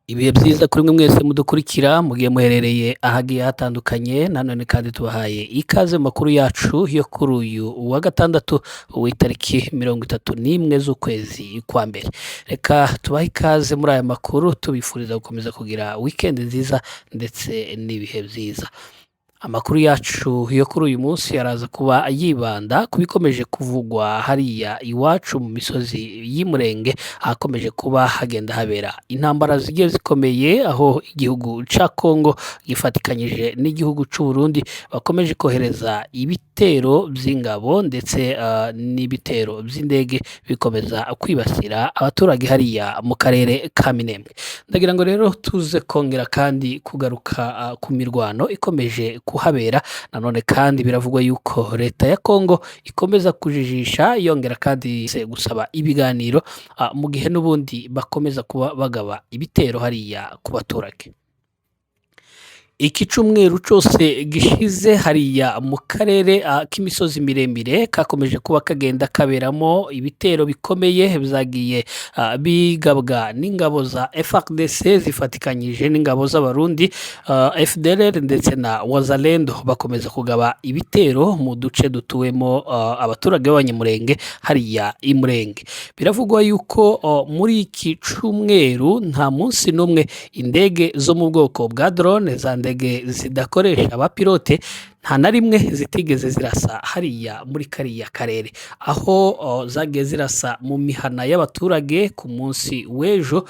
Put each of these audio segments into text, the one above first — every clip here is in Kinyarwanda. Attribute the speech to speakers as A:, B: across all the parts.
A: Ibihe byiza kuri mwe mwese mudukurikira mugiye muherereye ahagiye hatandukanye nanone kandi tubahaye ikaze mu makuru yacu yo kuri uyu wa gatandatu w'itariki 31 z'ukwezi kwa mbere. Reka tubahe ikaze muri aya makuru tubifuriza gukomeza kugira weekend nziza ndetse n'ibihe byiza. Amakuru yacu yo kuri uyu munsi araza kuba yibanda ku bikomeje kuvugwa hariya iwacu mu misozi y'Umurenge, ahakomeje kuba hagenda habera intambara zigiye zikomeye, aho igihugu ca Kongo gifatikanyije n'igihugu c'u Burundi bakomeje kohereza ibitero by'ingabo ndetse n'ibitero by'indege bikomeza kwibasira abaturage hariya mu karere ka Minembwe. Ndagira ngo rero tuze kongera kandi kugaruka ku mirwano ikomeje kuhabera. Nanone kandi biravugwa yuko leta ya Kongo ikomeza kujijisha yongera kandi gusaba ibiganiro mu gihe n'ubundi bakomeza kuba bagaba ibitero hariya ku baturage. Iki cumweru cose gishize hariya mu karere k'imisozi miremire kakomeje kuba kagenda kaberamo ibitero bikomeye vyagiye bigabwa n'ingabo za FARDC zifatikanyije n'ingabo z'abarundi FDLR ndetse na Wazalendo, bakomeza kugaba ibitero mu duce dutuwemo abaturage b'abanyamurenge hariya i Murenge. Biravugwa yuko muri iki cumweru nta munsi n'umwe indege zo mu bwoko bwa drone ndege zidakoresha abapilote nta na rimwe zitigeze zirasa hariya muri kariya karere, aho zagiye zirasa mu mihana y'abaturage ku munsi w'ejo,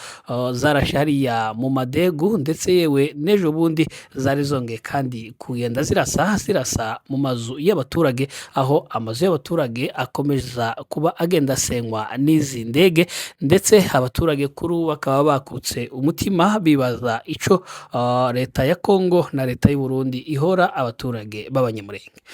A: zarashe hariya mu Madegu ndetse yewe n'ejo bundi zari zongeye kandi kugenda zirasa mu mazu y'abaturage, aho amazu y'abaturage akomeza kuba agenda asenywa n'izi ndege, ndetse abaturage kuri ubu bakaba bakutse umutima bibaza ico leta ya Kongo na leta y'u Burundi ihora abaturage b'abanyamurenge.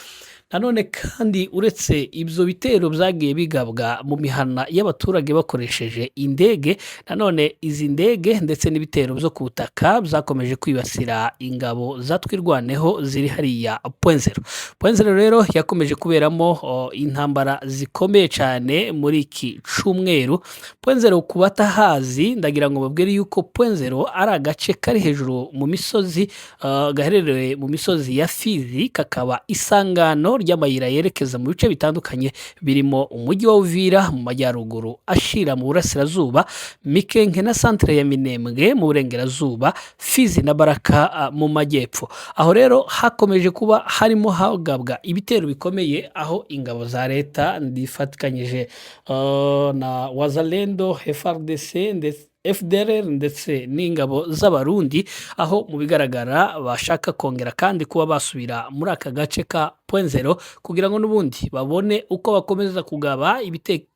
A: Nanone kandi uretse ibyo bitero byagiye bigabwa mu mihana y'abaturage bakoresheje indege, nanone izi ndege ndetse n'ibitero byo ku butaka byakomeje kwibasira ingabo zatwirwaneho ziri hariya Point Zero rero yakomeje kuberamo intambara zikomeye cyane muri iki cumweru. Point Zero ku batahazi ndagira ngo babwire yuko Point Zero ari agace kari hejuru mu misozi, gaherereye mu misozi ya Fizi, kakaba isangano ry'amayira yerekeza mu bice bitandukanye birimo umujyi wa Uvira mu majyaruguru ashira mu burasirazuba, Mikenke na centre ya Minembwe mu burengerazuba, Fizi na Baraka mu majyepfo. Aho rero hakomeje kuba harimo hagabwa ibitero bikomeye, aho ingabo za leta ndifatikanyije na Wazalendo, FARDC ndetse FDLR ndetse n'ingabo z'abarundi, aho mu bigaragara bashaka kongera kandi kuba basubira muri aka gace ka Point Zero kugira ngo n'ubundi babone uko bakomeza kugaba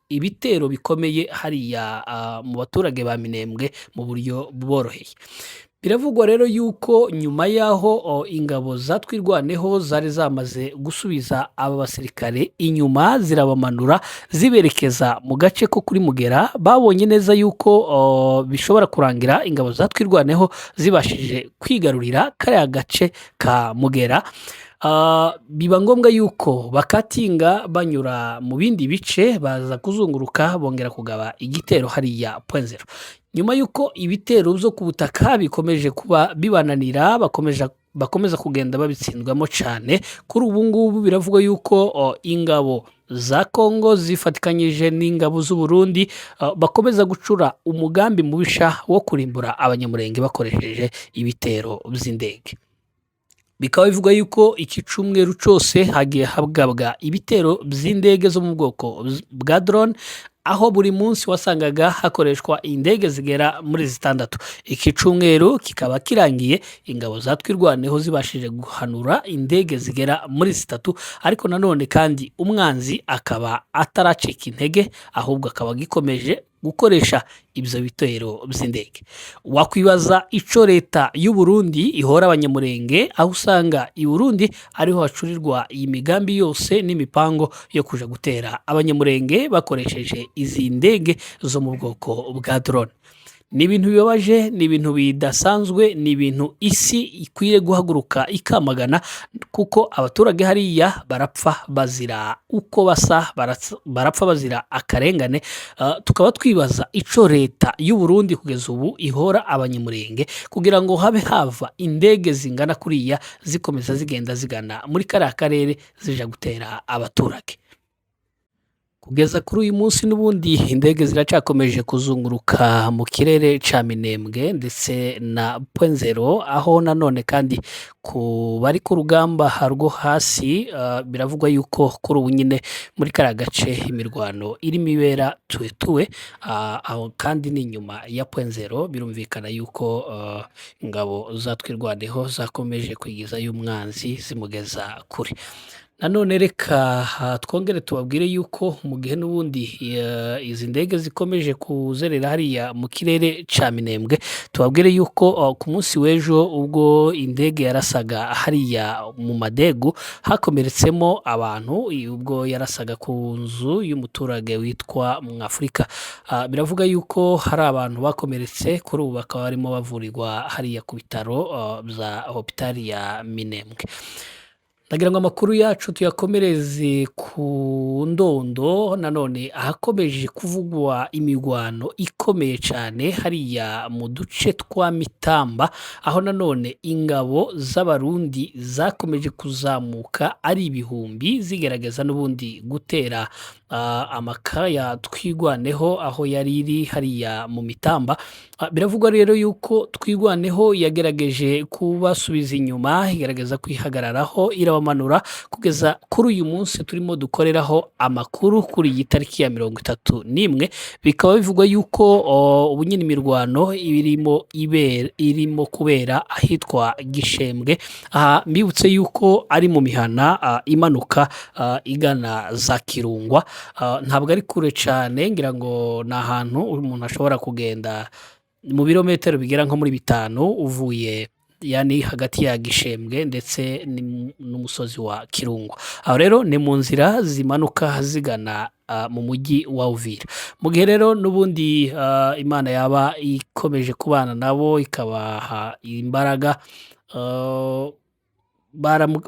A: ibitero bikomeye hariya mu baturage ba Minembwe mu buryo buboroheye. Biravugwa rero yuko nyuma yaho ingabo zatwirwaneho zari zamaze gusubiza aba basirikare inyuma zirabamanura ziberekeza mu gace ko kuri Mugera, babonye neza yuko bishobora kurangira ingabo zatwirwaneho zibashije kwigarurira kariya gace ka Mugera. Biba ngombwa yuko bakatinga banyura mu bindi bice baza kuzunguruka bongera kugaba igitero hariya Point Zero. Nyuma yuko ibitero byo ku butaka bikomeje kuba bibananira, bakomeza kugenda babitsindwamo cyane, kuri ubu ngubu biravugwa yuko ingabo za Kongo zifatikanyije n'ingabo z'u Burundi bakomeza gucura umugambi mubisha wo kurimbura abanyamurenge bakoresheje ibitero by'indege. Bikaba bivugwa yuko iki cumweru cose hagiye habwabwa ibitero by'indege zo mu bwoko bwa drone, aho buri munsi wasangaga hakoreshwa indege zigera muri 6. Iki cumweru kikaba kirangiye ingabo zatwirwaneho zibashije guhanura indege zigera muri 3, ariko nanone kandi umwanzi akaba ataracika intege, ahubwo akaba gikomeje gukoresha ibyo bitero by'indege. Wakwibaza ico leta y'u Burundi ihora abanyamurenge, aho usanga i Burundi ariho hacurirwa iyi migambi yose n'imipango yo kuja gutera abanyamurenge bakoresheje izi ndege zo mu bwoko bwa drone. ni ibintu bibabaje, ni ibintu bidasanzwe, ni ibintu isi ikwiye guhaguruka ikamagana, kuko abaturage hariya barapfa bazira uko basa, barapfa bazira akarengane. Tukaba twibaza ico leta y'u Burundi kugeza ubu ihora abanyamurenge kugira ngo habe hava indege zingana kuriya zikomeza zigenda zigana muri kariya karere zija gutera abaturage. Kugeza kuri uyu munsi n'ubundi indege ziracakomeje kuzunguruka mu kirere ca Minembwe ndetse na Pwenzero, aho nanone kandi ku bari ku rugamba rwo hasi biravugwa yuko kuri ubu nyine muri kariya gace imirwano irimo ibera tuwetuwe, aho kandi n'inyuma ya Pwenzero birumvikana yuko ingabo za twirwaneho zakomeje kwigizayo umwanzi zimugeza kure. Nanone reka twongere tubabwire yuko mu gihe n'ubundi izi ndege zikomeje kuzerera hariya mu kirere ca Minembwe, tubabwire yuko ku munsi w'ejo ubwo indege yarasaga hariya mu Madegu hakomeretsemo abantu, ubwo yarasaga ku nzu y'umuturage witwa Mwafurika. Biravuga yuko hari abantu bakomeretse, kuri ubu bakaba barimo bavurirwa hariya ku bitaro vya hopitali ya Minembwe. Ndagira ngo amakuru yacu tuyakomereze ku Ndondo, nanone ahakomeje kuvugwa imigwano ikomeye cane hariya mu duce twa Mitamba, aho nanone ingabo z'Abarundi zakomeje kuzamuka ari ibihumbi zigerageza n'ubundi gutera amaka ya twigwaneho aho yari iri hariya mu Mitamba. Biravugwa rero yuko twigwaneho yagerageje kubasubiza inyuma, igerageza kwihagararaho irabamanura kugeza kuri uyu munsi turimo dukoreraho amakuru kuri iyi tariki ya 31. Bikaba bivugwa yuko ubu nyine imirwano irimo kubera ahitwa Gishembwe. Mbibutse yuko ari mu mihana imanuka igana za Kirungwa. Ntabwo ari kure cane, ngira ngo ni ahantu umuntu ashobora kugenda mu birometero bigera nko muri 5 uvuye yani hagati ya Gishembwe ndetse n'umusozi wa Kirungwa. Aho rero ni mu nzira zimanuka zigana mu mujyi wa Uvira. Mu gihe rero n'ubundi Imana yaba ikomeje kubana nabo ikabaha imbaraga,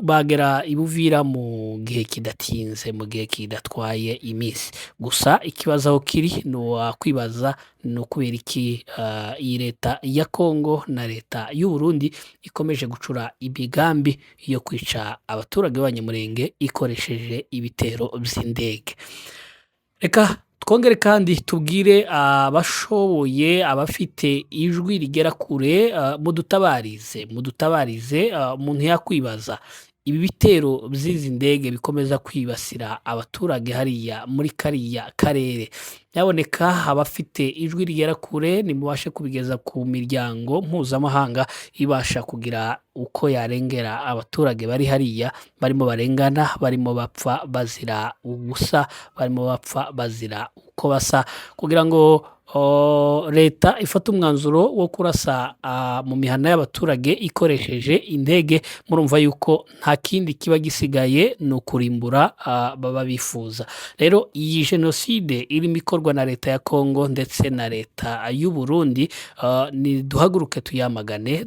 A: bagera i Buvira mu gihe kidatinze, mu gihe kidatwaye iminsi. Gusa ikibazo aho kiri ni wakwibaza ni ukubera iki iyi leta ya Kongo na leta y'u Burundi ikomeje gucura imigambi yo kwica abaturage b'abanyamurenge ikoresheje ibitero vy'indege. Reka twongere kandi tubwire abashoboye, abafite ijwi rigera kure, mudutabarize umuntu yakwibaza ibi bitero vy'izi ndege bikomeza kwibasira abaturage hariya muri kariya karere. Nyaboneka abafite ijwi rigera kure nimubashe kubigeza ku miryango mpuzamahanga ibasha kugira uko yarengera abaturage bari hariya barimo barengana, barimo bapfa bazira ubusa, barimo bapfa bazira uko basa, kugira ngo leta ifata umwanzuro wo kurasa mu mihana y'abaturage ikoresheje indege. Murumva yuko nta kindi kiba gisigaye ni ukurimbura baba bifuza. Rero iyi jenoside irimo ikorwa na leta ya Kongo ndetse na leta y'u Burundi, ni duhaguruke tuyamagane,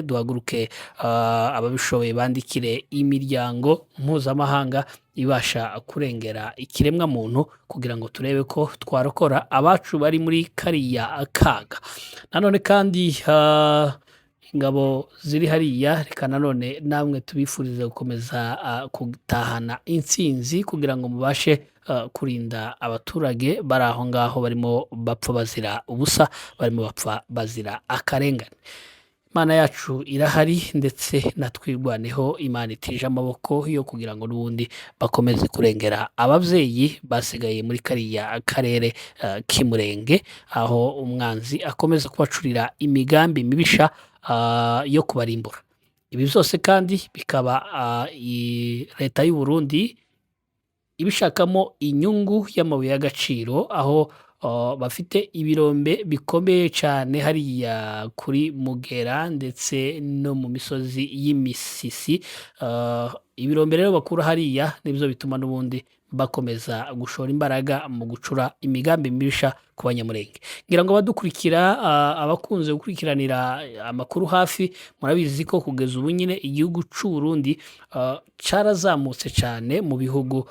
A: duhaguruke ababishoboye bandikire imiryango mpuzamahanga ibasha kurengera ikiremwa muntu kugira ngo turebe ko twarokora abacu bari muri kariya kaga. Nanone kandi ingabo ziri hariya, reka nanone namwe tubifurize gukomeza gutahana intsinzi kugira ngo mubashe kurinda abaturage bari aho ngaho barimo bapfa bazira ubusa, barimo bapfa bazira akarengane. Imana yacu irahari ndetse natwirwaneho, Imana itije amaboko yo kugira ngo n'ubundi bakomeze kurengera abavyeyi basigaye muri kariya karere k'Imurenge, aho umwanzi akomeza kubacurira imigambi mibisha yo kubarimbura. Ibi vyose kandi bikaba leta y'u Burundi ibishakamo inyungu y'amabuye y'agaciro, aho bafite ibirombe bikomeye cane hariya kuri Mugera ndetse no mu misozi y'Imisisi. Ibirombe rero bakura hariya nivyo bituma n'ubundi bakomeza gushora imbaraga mu gucura imigambi mibisha ku banyamurenge. Ngira ngo abadukurikira, abakunze gukurikiranira amakuru hafi, murabizi ko kugeza ubu nyine igihugu c'u Burundi carazamutse cane mu bihugu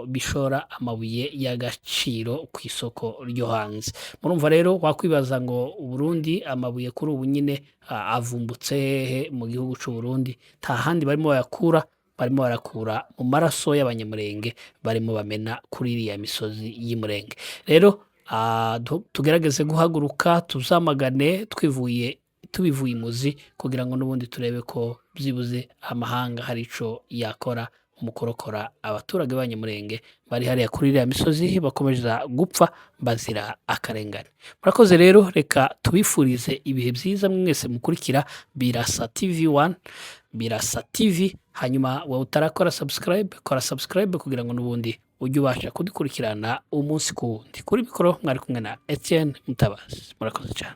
A: bishora amabuye y'agaciro kw'isoko ryo hanze. Murumva rero wakwibaza ngo Uburundi amabuye kuri ubu nyine avumbutse hehe mu gihugu c'u Burundi? Nta handi barimo bayakura, barimo barakura mu maraso y'abanyamurenge barimo bamena kuri iriya misozi y'Imurenge. Rero tugerageze guhaguruka tuzamagane tubivuye imuzi, kugira ngo n'ubundi turebe ko byibuze amahanga hari ico yakora mu kurokora abaturage b'abanyamurenge bari hariya kuri iriya misozi bakomeza gupfa bazira akarengane. Murakoze rero, reka tubifurize ibihe byiza mwese mukurikira Birasa TV1, Birasa TV. Hanyuma wowe utarakora subscribe, kora subscribe kugira ngo n'ubundi ujye ubasha kudukurikirana umunsi ku wundi. Kuri mikoro mwari kumwe na Etienne Mutabazi. Murakoze cyane.